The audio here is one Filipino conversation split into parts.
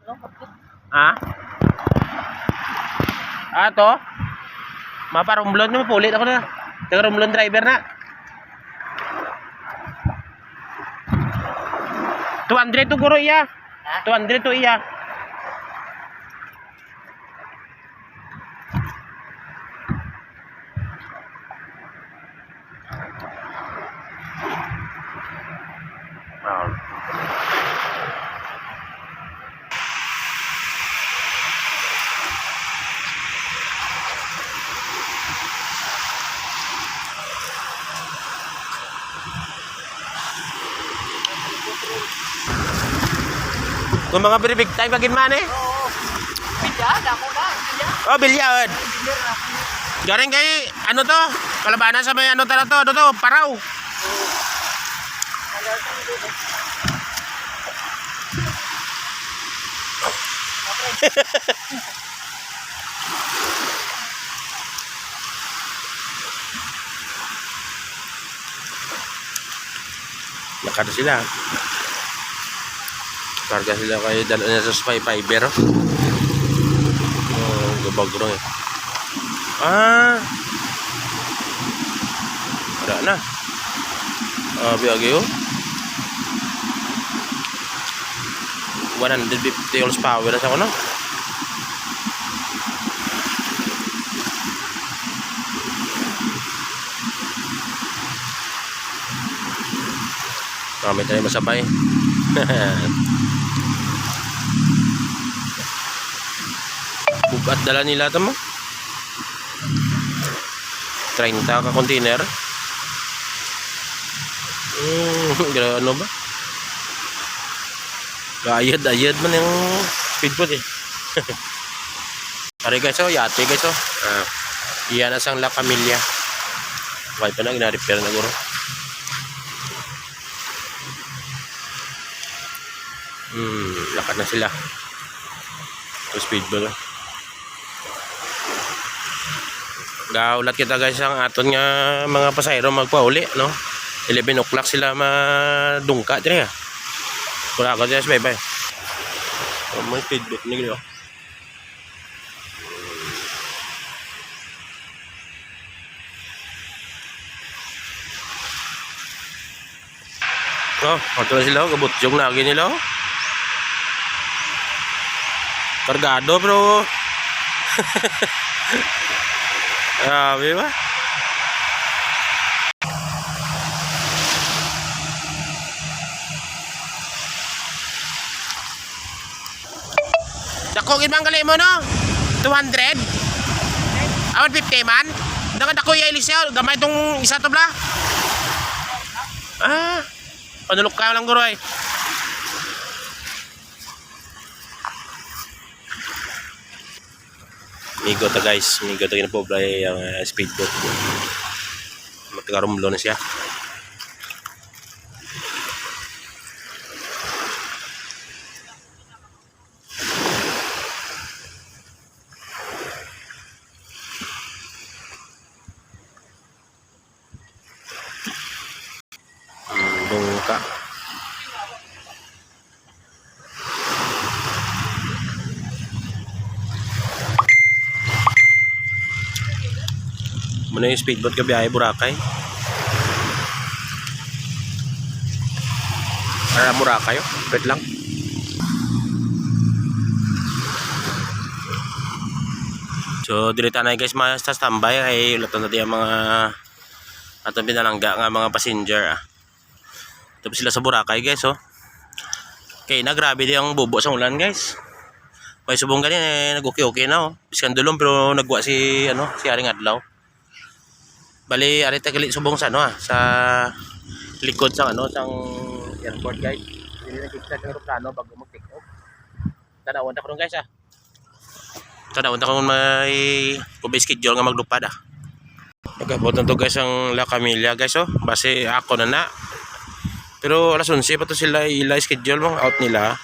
Ha? To? Maparumblon nyo, pulit ako na. Taga rumblon driver na. 200 to guro iya. 200 to iya. Kung mga very big time kagin man eh. Oo. Bilyad ako na. Bilyad. Oh, bilyad. Garing kay ano to? Kalabanan sa may ano tara to? Ano to? Paraw. Nakada sila. Karga sila kay dala niya sa spy fiber. Oh, gabagro eh. Ada na. Biagi yo. 150 horsepower na sa kono. Kami tayo masabay. Bukat dala nila ito mo. 30 ka container. Ano ba? Ayad man yung speedboat eh. Pare guys, yate guys. Iyan na sang La Camilla. Okay pa na, gina-repair na guro. Lakad na sila. Ito speedboat. Gaulat kita guys ang aton nga mga pasahero magpauli, no? 11 o'clock sila madungka dire. Wala ka dyan, bye-bye. May speedboat ni gino. Ito na sila, kabutyong lagi nila. Kargado bro. Grabe ba? Dakogin bang gali mo no? 200? Awan 50 man? Nakadako yung ilis niya. Gamay itong isa to bla? Panulok ka lang guro eh. Migo ta guys. Migo ta ginapobla yung speedboat. Matagarumlo na siya. Dungka. Muna yung speedboat ka biyahe Boracay. Para Boracay wait lang. So direta na guys sa standby ay ulatan natin ang mga atong pinalangga nga mga passenger Tapos sila sa Boracay guys Okay na grabe di ang bubo sa ulan guys. May subong ganin nag-okay na Biskan dulong pero nagwa si si Aring Adlaw. Bali ari tagali subong sa sa likod sang sang airport guys. Dili na kita sa eroplano bago mag-take off. Tanawon ta karon guys Tanawon ta kung may schedule nga maglupad Nagabot na to guys ang La Camilla guys base ako na pero alas 11 pa to sila schedule mo out nila.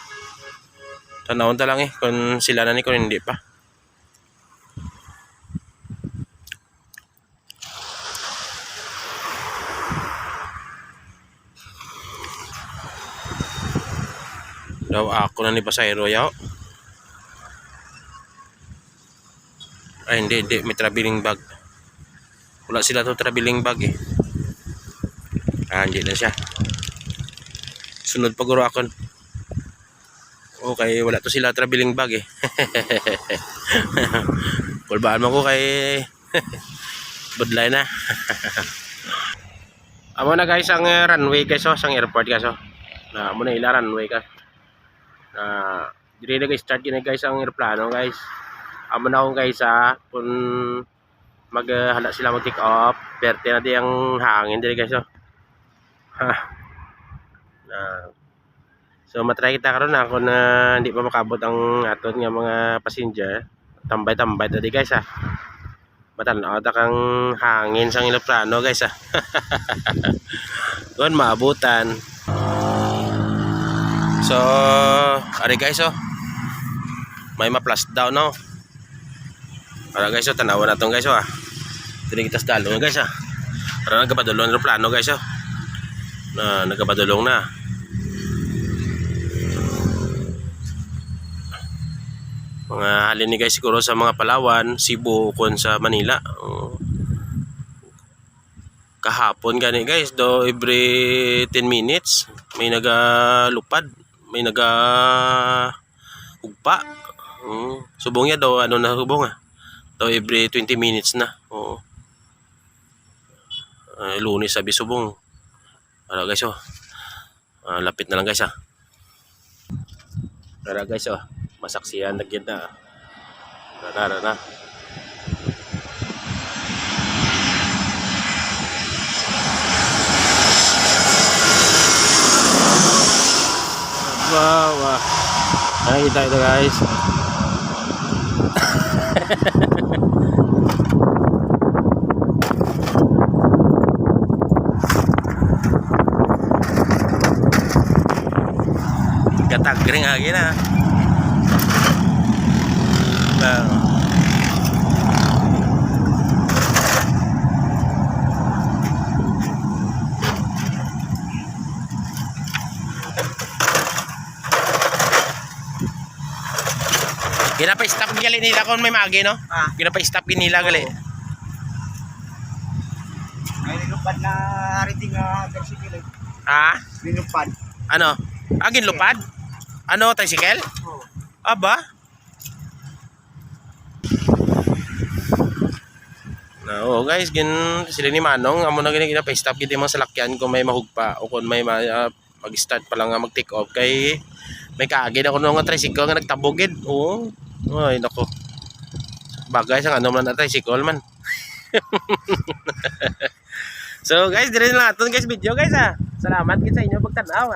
Tanawon ta lang kung sila na ni kung hindi pa. Daw ako na ni pasahero yaw. Ay, hindi. May traveling bag. Wala sila to traveling bag eh. Hindi na siya. Sunod paguro akon. Okay, wala to sila traveling bag eh. Kulbaan mo ko kay budlay na. Amo na guys ang runway guys oh, sang airport guys oh. Na amo na ila runway ka. Dire na guys start yun guys ang eroplano guys. Amo na akong guys kung maghala sila mag take off, perte na di ang hangin dire guys oh. So matry kita karon na kung hindi pa makabot ang aton nga mga passenger. Tambay-tambay tadi guys Matanaw ta kang hangin sang eroplano guys Doon maabutan. So, ari guys may ma-plus down no. Ara guys tanawan naton guys Dili kita sa dalong guys Para nagapadulong ang eroplano guys Na nagapadulong na. Mga halin ni guys siguro sa mga Palawan, Cebu, kun sa Manila. Kahapon gani guys, do every 10 minutes may nagalupad, may hugpa. Subong ya daw ano na subong daw every 20 minutes na. Lunes sabi subong. Ara guys lapit na lang guys Ara guys masaksihan na gyud na. Na. Wow. Nakikita ito guys. Katagring lagi na. Ginapa-stop gali nila kung may magi no? Ginapa-stop nila gali. Ay, nilupad na rating tricycle. Nilupad. Ano? Ginlupad? Ano, tricycle? Aba? Oo guys, sila ni Manong amo na ginapa-stop gid mo sa lakyan kung may mahugpa o kung may mag-start pa lang mag-take off kay may kaagid ako nga tricycle nga nagtabogid. Oo. Ay nako. Bagay sa ano man na tricycle man. So guys, dire na naton guys video guys Salamat gid sa inyo pagtan-aw